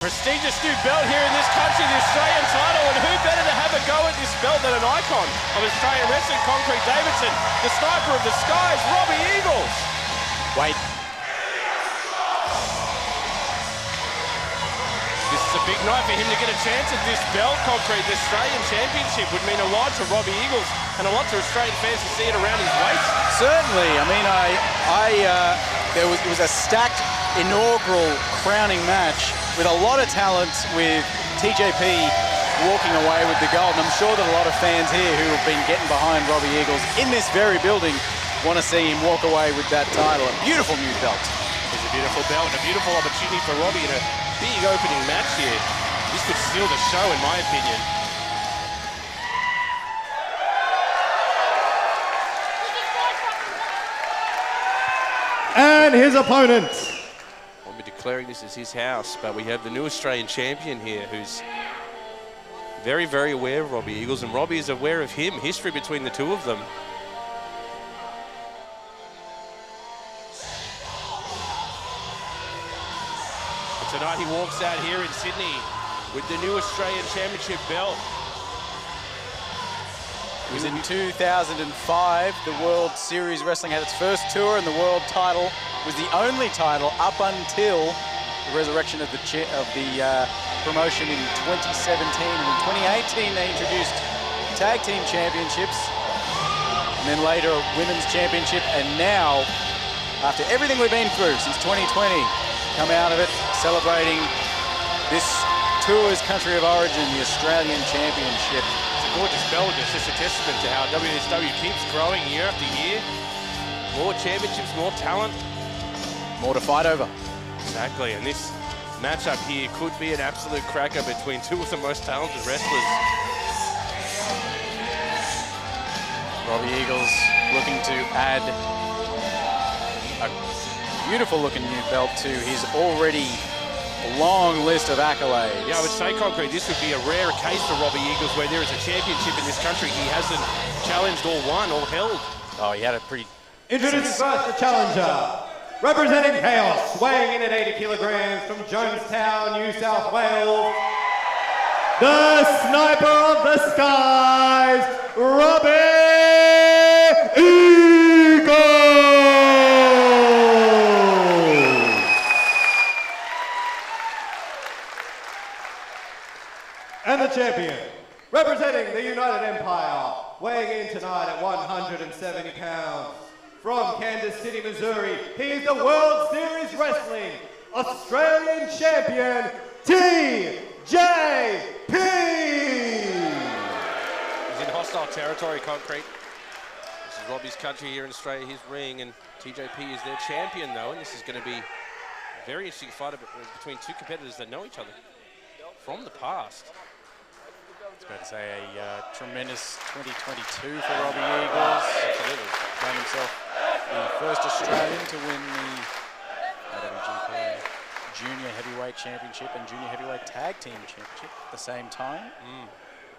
Prestigious new belt here in this country, the Australian title, and who better to have a go at this belt than an icon of Australian wrestling, Concrete Davidson, the sniper of the skies, Robbie Eagles. Wait. This is a big night for him to get a chance at this belt, Concrete. The Australian Championship would mean a lot to Robbie Eagles and a lot to Australian fans to see it around his waist. Certainly. I mean, it was a stacked inaugural crowning match with a lot of talent, with TJP walking away with the gold. And I'm sure that a lot of fans here who have been getting behind Robbie Eagles in this very building want to see him walk away with that title. A beautiful new belt. It's a beautiful belt and a beautiful opportunity for Robbie in a big opening match here. This could steal the show, in my opinion. And his opponent. I'll be declaring this as his house, but we have the new Australian champion here who's very, very aware of Robbie Eagles, and Robbie is aware of him. History between the two of them. And tonight he walks out here in Sydney with the new Australian Championship belt. It was in 2005, the World Series Wrestling had its first tour, and the world title was the only title up until the resurrection of the promotion in 2017. And in 2018, they introduced tag team championships, and then later women's championship, and now, after everything we've been through since 2020, come out of it celebrating this tour's country of origin, the Australian Championship. Gorgeous belt. It's just a testament to how WSW keeps growing year after year. More championships, more talent. More to fight over. Exactly, and this matchup here could be an absolute cracker between two of the most talented wrestlers. Robbie Eagles looking to add a beautiful looking new belt to his already long list of accolades. Yeah, I would say, Concrete, this would be a rare case for Robbie Eagles where there is a championship in this country he hasn't challenged or won or held. Oh, he had a pretty... Introducing first the challenger, representing Chaos, weighing in at 80 kilograms from Jonestown, New South Wales, the sniper of the skies, Robbie Eagles! And the champion, representing the United Empire, weighing in tonight at 170 pounds. From Kansas City, Missouri, he is the World Series Wrestling Australian Champion, TJP! He's in hostile territory, Concrete. This is Robbie's country here in Australia, his ring, and TJP is their champion, though, and this is going to be a very interesting fight between two competitors that know each other from the past. It's fair to say a tremendous 2022 for Robbie Eagles. Absolutely. Found himself the first Australian to win the WGP Junior Heavyweight Championship and Junior Heavyweight Tag Team Championship at the same time.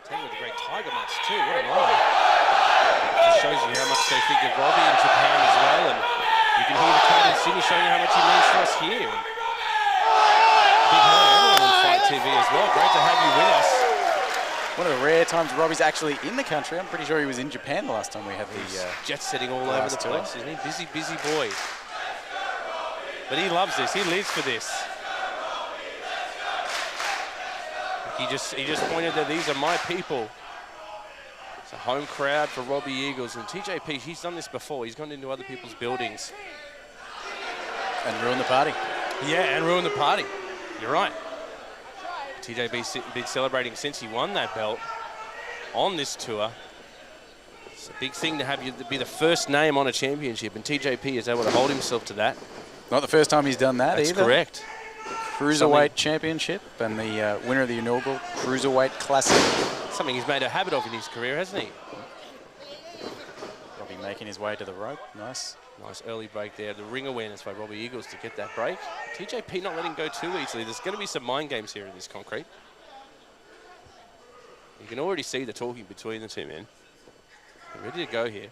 Taking with the great Tiger Mask too, what an honor. It shows you how much they think of Robbie in Japan as well, and you can hear the crowd in Sydney showing you how much he means to us here. Big hello to everyone on Fight TV as well. Great to have you with us. One of the rare times Robbie's actually in the country. I'm pretty sure he was in Japan the last time we had the jet setting all over the place, isn't he? Busy, busy boy. But he loves this. He lives for this. He just pointed that these are my people. It's a home crowd for Robbie Eagles, and TJP, he's done this before. He's gone into other people's buildings and ruined the party. Yeah, and ruined the party. You're right. TJP's been celebrating since he won that belt on this tour. It's a big thing to have you be the first name on a championship, and TJP is able to hold himself to that. Not the first time he's done that either. That's correct. Cruiserweight Championship and the winner of the inaugural Cruiserweight Classic. Something he's made a habit of in his career, hasn't he? Robbie making his way to the rope. Nice. Nice early break there. The ring awareness by Robbie Eagles to get that break. TJP not letting go too easily. There's going to be some mind games here in this, Concrete. You can already see the talking between the two men. They're ready to go here.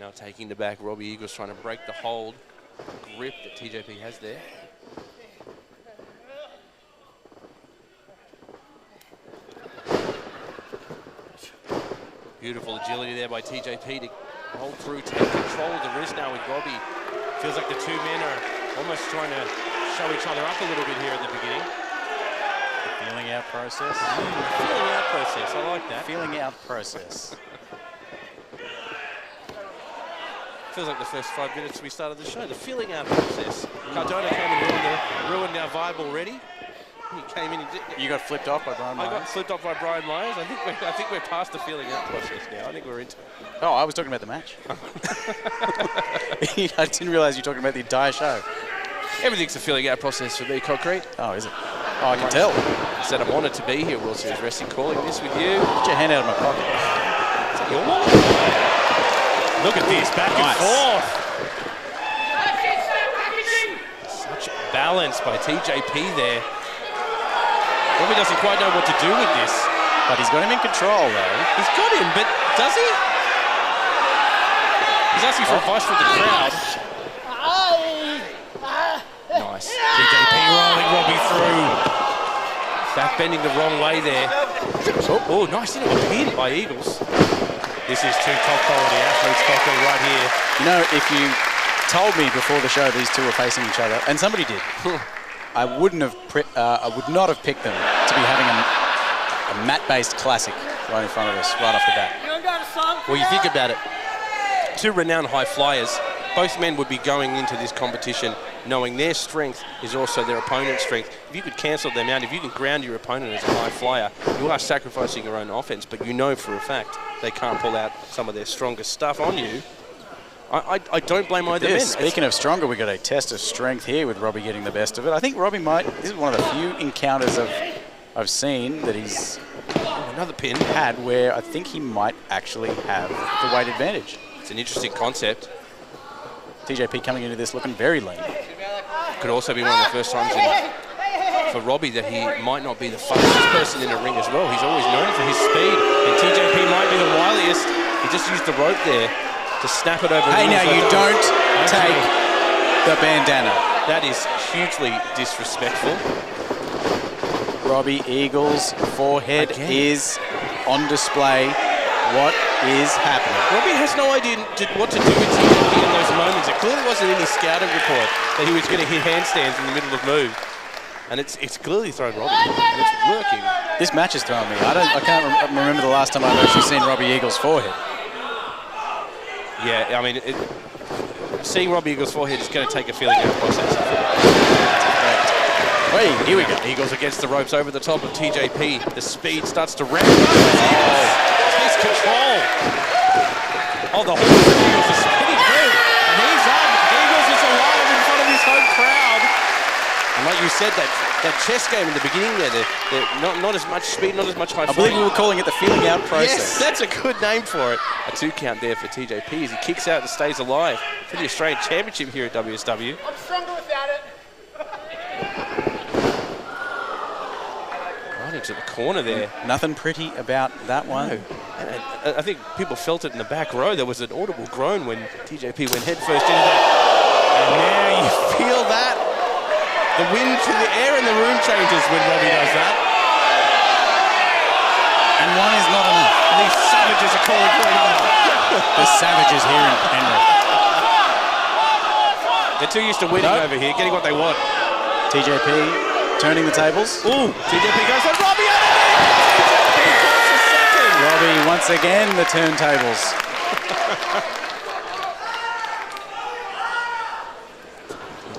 Now taking the back, Robbie Eagles trying to break the hold grip that TJP has there. Beautiful agility there by TJP to hold through, take control of the wrist now with Robbie. Feels like the two men are almost trying to show each other up a little bit here at the beginning. The feeling out process. Feeling out process, I like that. Feeling out process. Feels like the first 5 minutes we started the show, the feeling out process. Cardona came and ruined our vibe already. He came in and did. You got flipped off by Brian Myers? I got flipped off by Brian Myers. I think we're past the feeling out process now. I think we're into it. Oh, I was talking about the match. I didn't realize you were talking about the entire show. Everything's a feeling out process for me, Concrete. Oh, is it? Oh, I can tell. I said I'm honoured to be here, World Series Wrestling, calling this with you. Get your hand out of my pocket. Is that your wallet? Look at this, back and forth. Such balance by TJP there. Robbie doesn't quite know what to do with this. But he's got him in control, though. He's got him, but does he? He's asking for advice from the crowd. Nice. TJP rolling Robbie through. Back bending the wrong way there. Oh, nice into a pin by Eagles. This is two top quality athletes, Cocker, right here. You know, if you told me before the show these two were facing each other, and somebody did, I would not have picked them to be having a mat-based classic right in front of us, right off the bat. Well, you think about it. Two renowned high flyers, both men would be going into this competition knowing their strength is also their opponent's strength. If you could cancel them out, if you can ground your opponent as a high flyer, you are sacrificing your own offense, but you know for a fact they can't pull out some of their strongest stuff on you. I don't blame either men. Speaking of stronger, we got a test of strength here with Robbie getting the best of it. I think Robbie might, this is one of the few encounters I've seen that he's another pin had where I think he might actually have the weight advantage. It's an interesting concept. TJP coming into this looking very lean. Could also be one of the first times for Robbie that he might not be the fastest person in the ring as well. He's always known for his speed, and TJP might be the wiliest. He just used the rope there to snap it over. Hey, now you don't take the bandana. That is hugely disrespectful. Robbie Eagles' forehead is on display. What is happening? Robbie has no idea what to do with TJP in those moments. It clearly wasn't in his scouting report that he was going to hit handstands in the middle of move. And it's clearly thrown Robbie, and it's working. This match has thrown me. I can't remember the last time I've actually seen Robbie Eagles' forehead. Yeah, I mean, seeing Robbie Eagles' forehead is going to take a feeling out process. Wait, here we go. Eagles against the ropes over the top of TJP. The speed starts to ramp up. Takes control. Oh, the whole Eagles is spinning through. And he's on. Eagles is alive in front of his home crowd. And like you said, that chess game in the beginning there, not as much speed, not as much high flying. I believe we were calling it the feeling out process. Yes, that's a good name for it. A 2 count there for TJP as he kicks out and stays alive for the Australian Championship here at WSW. I'm stronger without it. Right into the corner there. Nothing pretty about that one. No. And I think people felt it in the back row. There was an audible groan when TJP went headfirst into that. And now you feel that. The wind to the air in the room changes when Robbie does that. And one is not enough. These savages are calling for another. The savages here in Penrith. They're too used to winning over here, getting what they want. TJP turning the tables. Ooh, TJP goes for Robbie underneath. TJP goes for second. Robbie once again the turntables.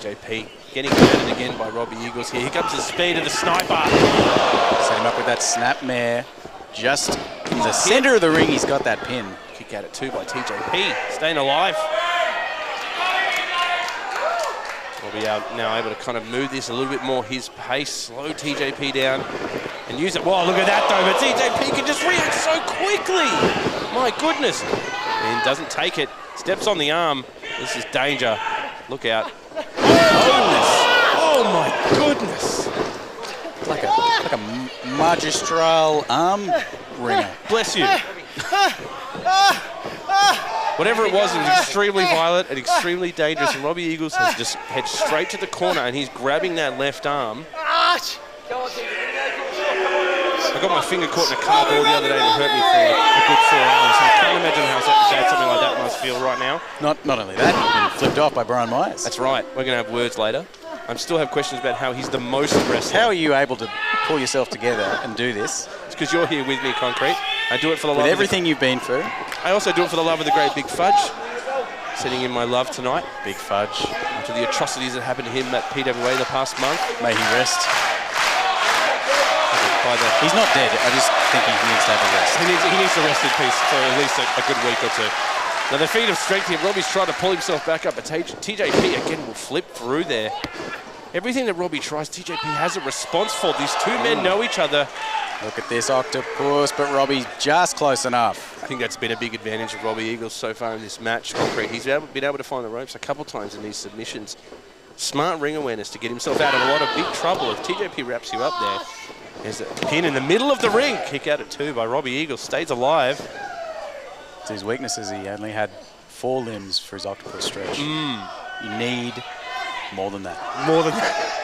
TJP getting grounded again by Robbie Eagles here. Here comes the speed of the sniper. Set him up with that snap mare. Just in the center of the ring, he's got that pin. Kick out at 2 by TJP, staying alive. Robbie now able to kind of move this a little bit more his pace, slow TJP down and use it. Wow, look at that though, but TJP can just react so quickly. My goodness. And doesn't take it, steps on the arm. This is danger. Look out. Oh my goodness. It's like a magistral arm ringer. Bless you. Whatever it was extremely violent and extremely dangerous. And Robbie Eagles has just head straight to the corner, and he's grabbing that left arm. I got my finger caught in a car ball the other day and it hurt me for a good 4 hours. I can't imagine how sad something like that must feel right now. Not only that, you've been flipped off by Brian Myers. That's right. We're going to have words later. I still have questions about how he's the most wrestler. How are you able to pull yourself together and do this? It's because you're here with me, Concrete. I do it for the love of everything you've been through. I also do it for the love of the great Big Fudge. Sending in my love tonight. Big Fudge. After the atrocities that happened to him at PWA the past month. May he rest. He's not dead. I just think he needs to have a rest. He needs to rest in peace for at least a good week or two. Now the feat of strength here. Robbie's trying to pull himself back up, but TJP again will flip through there. Everything that Robbie tries, TJP has a response for. These two men know each other. Look at this octopus, but Robbie's just close enough. I think that's been a big advantage of Robbie Eagles so far in this match, Concrete. He's been able to find the ropes a couple times in these submissions. Smart ring awareness to get himself out of a lot of big trouble. If TJP wraps you up there, there's a pin in the middle of the ring. Kick out at 2 by Robbie Eagles. Stays alive. It's his weaknesses. He only had 4 limbs for his octopus stretch. You need more than that. More than that.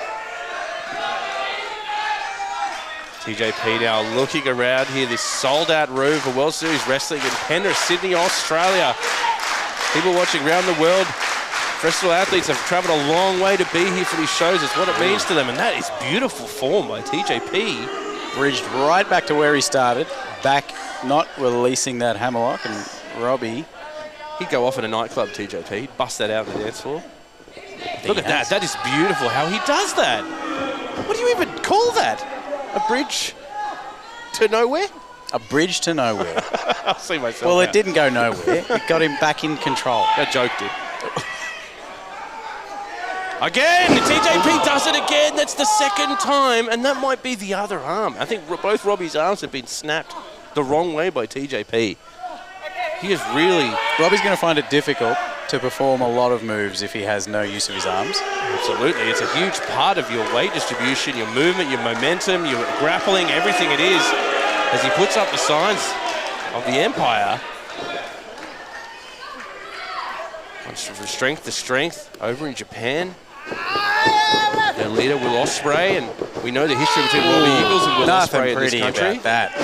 TJP now looking around here, this sold-out room for World Series Wrestling in Penrith, Sydney, Australia. People watching around the world. Professional athletes have travelled a long way to be here for these shows. It's what it means to them, and that is beautiful form by TJP. Bridged right back to where he started, back not releasing that hammerlock, and Robbie. He'd go off in a nightclub, TJP. He'd bust that out on the dance floor. Look at that. That is beautiful how he does that. What do you even call that? A bridge to nowhere? A bridge to nowhere. I'll see myself. Well, it didn't go nowhere. It got him back in control. That joke did. Again, TJP does it again. That's the second time, and that might be the other arm. I think both Robbie's arms have been snapped the wrong way by TJP. He is really... Robbie's going to find it difficult to perform a lot of moves if he has no use of his arms. Absolutely. It's a huge part of your weight distribution, your movement, your momentum, your grappling, everything it is, as he puts up the signs of the Empire. From strength to strength over in Japan. Their leader, Will Ospreay, and we know the history between Robbie Eagles and Will Ospreay in this country. About that.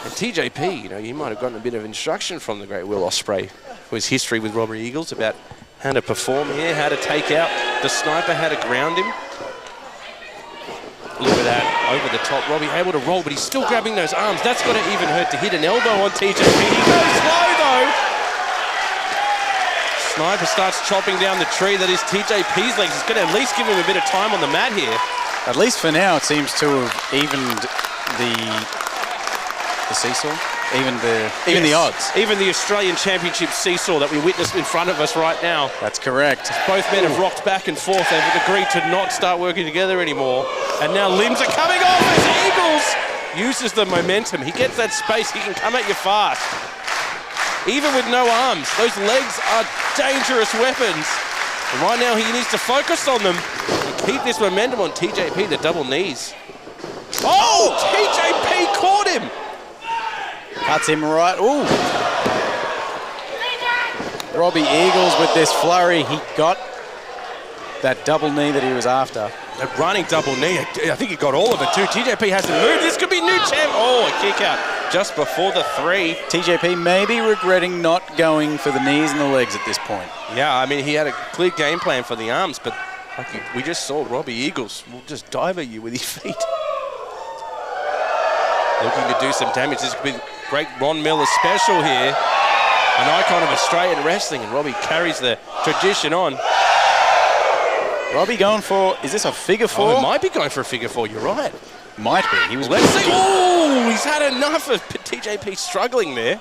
And TJP, you might have gotten a bit of instruction from the great Will Ospreay for his history with Robbie Eagles about how to perform here, how to take out the sniper, how to ground him. Look at that, over the top. Robbie able to roll, but he's still grabbing those arms. That's got to even hurt to hit an elbow on TJP. He goes slow, though. Sniper starts chopping down the tree that is TJP's legs. It's going to at least give him a bit of time on the mat here. At least for now, it seems to have evened the seesaw, even the odds. Even the Australian Championship seesaw that we witnessed in front of us right now. That's correct. Both men have rocked back and forth. They've agreed to not start working together anymore. And now limbs are coming off as Eagles uses the momentum. He gets that space. He can come at you fast. Even with no arms, those legs are dangerous weapons. And right now, he needs to focus on them and keep this momentum on TJP, the double knees. Oh, TJP caught him. Cuts him right. Ooh. Robbie Eagles with this flurry. He got that double knee that he was after. A running double knee. I think he got all of it too. TJP hasn't moved. This could be new champ. Oh, a kick out just before the 3. TJP may be regretting not going for the knees and the legs at this point. Yeah, I mean, he had a clear game plan for the arms, but like we just saw, Robbie Eagles will just dive at you with his feet. Looking to do some damage. This could be great Ron Miller special here. An icon of Australian wrestling, and Robbie carries the tradition on. Robbie going for, is this a figure 4? Oh, he might be going for a figure 4, you're right. Might be. He was. Let's see. Oh, he's had enough of TJP struggling there.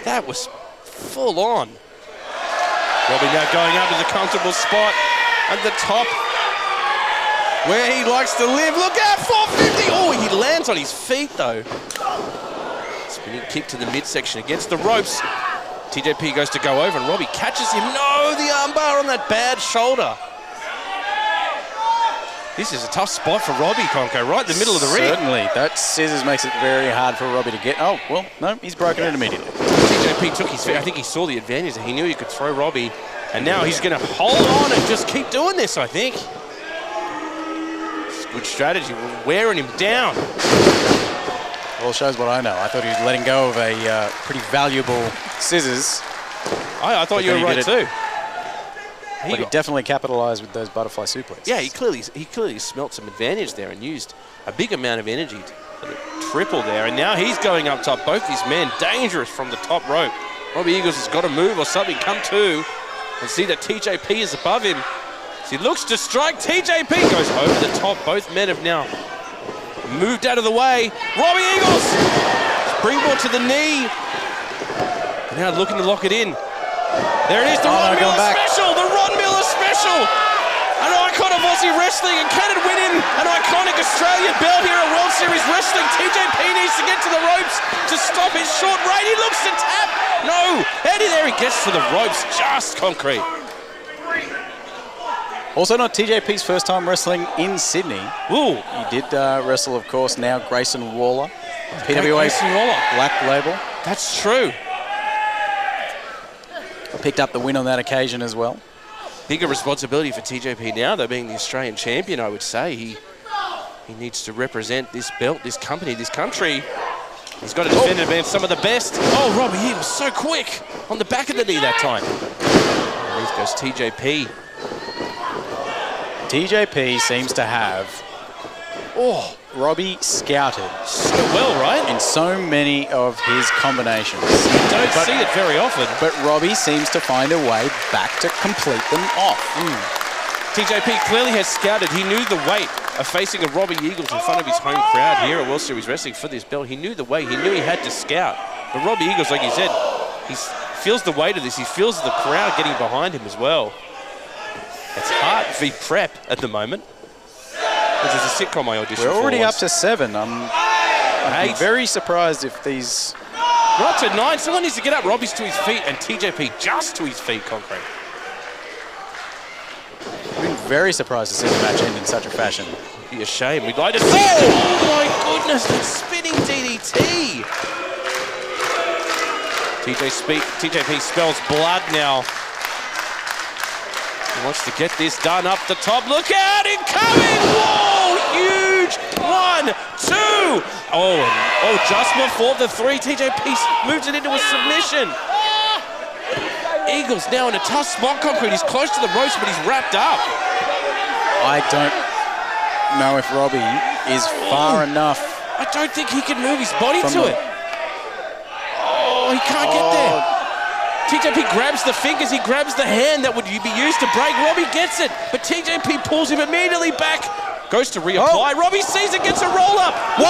That was full on. Robbie now going up to the comfortable spot at the top where he likes to live. Look out, 450. Oh, he lands on his feet though. Spinning kick to the midsection against the ropes. TJP goes to go over and Robbie catches him. No, the armbar on that bad shoulder. This is a tough spot for Robbie, Conco, right in the middle of the ring. Certainly. That scissors makes it very hard for Robbie to get. Oh, well, no, he's broken it immediately. TJP TJP took his feet. I think he saw the advantage. He knew he could throw Robbie. And now he's going to hold on and just keep doing this, I think. It's good strategy. We're wearing him down. Well, shows what I know. I thought he was letting go of a pretty valuable scissors. I thought you were right too. But he definitely capitalized with those butterfly suplexes. Yeah, he clearly smelt some advantage there and used a big amount of energy for the triple there. And now he's going up top. Both these men dangerous from the top rope. Robbie Eagles has got to move or something. Come to and see that TJP is above him. As he looks to strike, TJP goes over the top. Both men have now moved out of the way. Robbie Eagles springboard to the knee. Now looking to lock it in. There it is, the Ron Miller special, the Ron Miller special. An icon of Aussie wrestling, and can it win him an iconic Australian belt here at World Series Wrestling? TJP needs to get to the ropes to stop his short reign. He looks to tap. No, Eddie there, he gets to the ropes, just concrete. Also not TJP's first time wrestling in Sydney. Ooh. He did wrestle, of course, now Grayson Waller. PWA Black Label. That's true. Picked up the win on that occasion as well. Bigger responsibility for TJP now, though, being the Australian champion, I would say. He needs to represent this belt, this company, this country. He's got to defend it against some of the best. Oh, Robbie, he was so quick on the back of the knee that time. And there goes TJP. TJP seems to have Robbie scouted so well, right? In so many of his combinations. You don't see it very often. But Robbie seems to find a way back to complete them off. TJP clearly has scouted. He knew the weight of facing a Robbie Eagles in front of his home crowd here at World Series Wrestling for this belt. He knew the weight. He knew he had to scout. But Robbie Eagles, like you said, he feels the weight of this. He feels the crowd getting behind him as well. It's hard v prep at the moment. This is a sitcom I auditioned for. We're already up to 7. I'm very surprised if these... We're up to 9. Someone needs to get up. Robbie's to his feet and TJP just to his feet, concrete. I've been very surprised to see the match end in such a fashion. It'd be a shame. We'd like to see it. Oh my goodness, that spinning DDT. TJP spells blood now. He wants to get this done up the top. Look out, incoming! Whoa, huge! 1, 2. Oh, just before the 3, TJP moves it into a submission. Eagles now in a tough spot, concrete. He's close to the ropes, but he's wrapped up. I don't know if Robbie is far enough. I don't think he can move his body to it. Oh, he can't get there. TJP grabs the fingers, he grabs the hand that would be used to break. Robbie gets it, but TJP pulls him immediately back. Goes to reapply. Robbie sees it, gets a roll-up. 1, 2.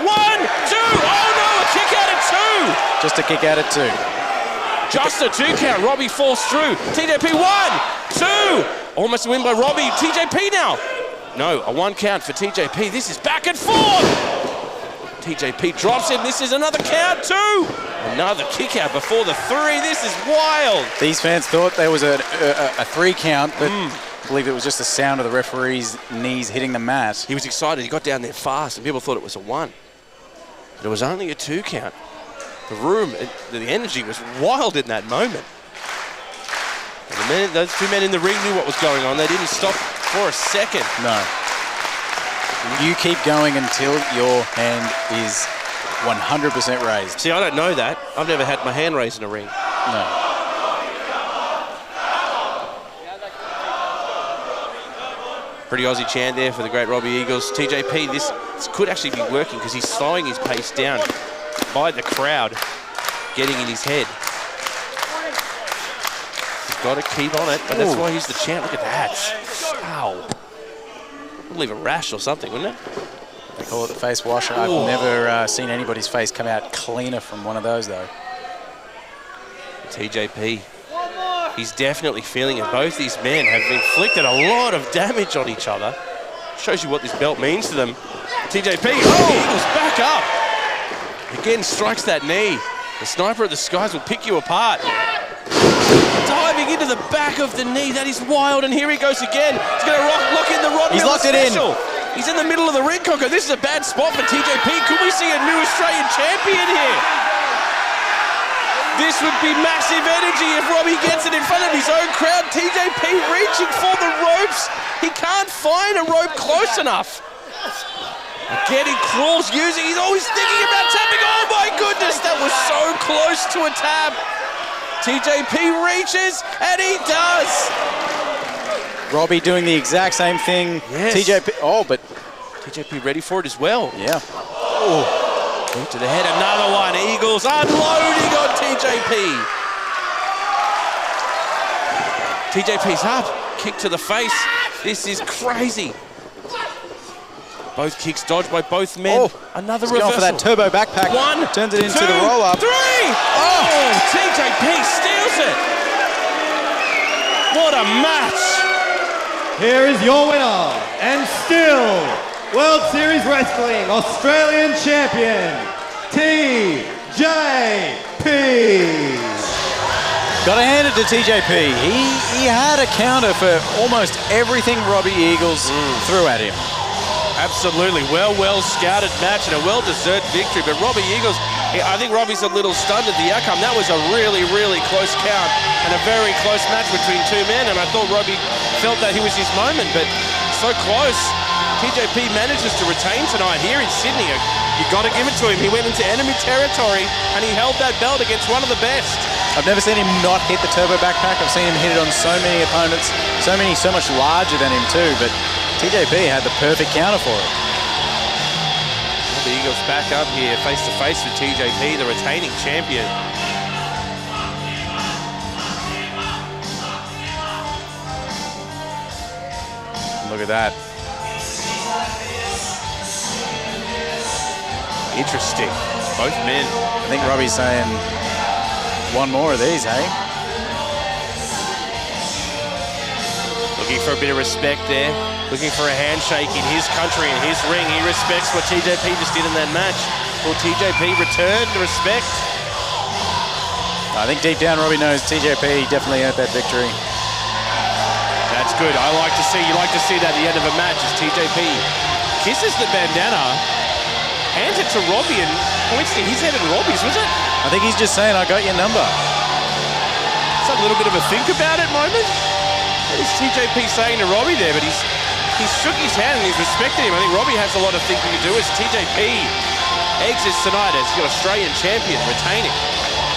Oh no, a kick out at 2. Just a kick out at 2. Just a 2 count. Robbie falls through. TJP 1, 2. Almost a win by Robbie. TJP now. No, a 1 count for TJP. This is back and forth. TJP drops him. This is another count, 2. Another kick out before the 3. This is wild. These fans thought there was a 3 count, but I believe it was just the sound of the referee's knees hitting the mat. He was excited. He got down there fast, and people thought it was a 1. But it was only a 2 count. The room, the energy was wild in that moment. And those 2 men in the ring knew what was going on. They didn't stop for a second. No. You keep going until your hand is 100% raised. See, I don't know that. I've never had my hand raised in a ring. No. Pretty Aussie chant there for the great Robbie Eagles. TJP, this could actually be working because he's slowing his pace down by the crowd getting in his head. He's got to keep on it, but that's why he's the champ. Look at that. Ow. Would leave a rash or something, wouldn't it? They call it the face wash. I've never seen anybody's face come out cleaner from one of those, though. TJP, he's definitely feeling it. Both these men have inflicted a lot of damage on each other. Shows you what this belt means to them. TJP, Eagles back up. Again, strikes that knee. The sniper of the skies will pick you apart. Diving into the back of the knee. That is wild, and here he goes again. He's going to lock in the Ron Miller special. He's in the middle of the ring, Coco. This is a bad spot for TJP. Could we see a new Australian champion here? This would be massive energy if Robbie gets it in front of his own crowd. TJP reaching for the ropes. He can't find a rope close enough. Again, he crawls using, he's always thinking about tapping. Oh my goodness, that was so close to a tap. TJP reaches, and he does. Robbie doing the exact same thing. Yes. TJP, but TJP ready for it as well. yeah. Oh, to the head, another one. Eagles unloading on TJP. TJP's up, kick to the face. This is crazy. Both kicks dodged by both men. Oh, another he's reversal. going for that turbo backpack. One, turns it into two, the roll-up. Three! Oh, TJP steals it. What a match. Here is your winner, and still World Series Wrestling Australian Champion, TJP. Gotta hand it to TJP. He had a counter for almost everything Robbie Eagles threw at him. Absolutely, well scouted match and a well-deserved victory. But Robbie Eagles, I think Robbie's a little stunned at the outcome. That was a really close count and a very close match between two men. And I thought Robbie felt that he was his moment, but so close. TJP manages to retain tonight here in Sydney. You got to give it to him. He went into enemy territory and he held that belt against one of the best. I've never seen him not hit the turbo backpack. I've seen him hit it on so many opponents, so much larger than him too, but TJP had the perfect counter for it. The Eagles back up here face to face with TJP, the retaining champion. Look at that. Interesting, both men. I think Robbie's saying one more of these, hey? Looking for a bit of respect there. Looking for a handshake in his country, in his ring. He respects what TJP just did in that match. Will TJP return the respect? I think deep down Robbie knows TJP definitely earned that victory. That's good. You like to see that at the end of a match as TJP kisses the bandana, hands it to Robbie and points to his head and Robbie's, was it? I think he's just saying, I got your number. It's a little bit of a think about it moment. What is TJP saying to Robbie there? But he's shook his hand and he's respected him. I think Robbie has a lot of thinking to do as TJP exits tonight as the Australian champion, retaining.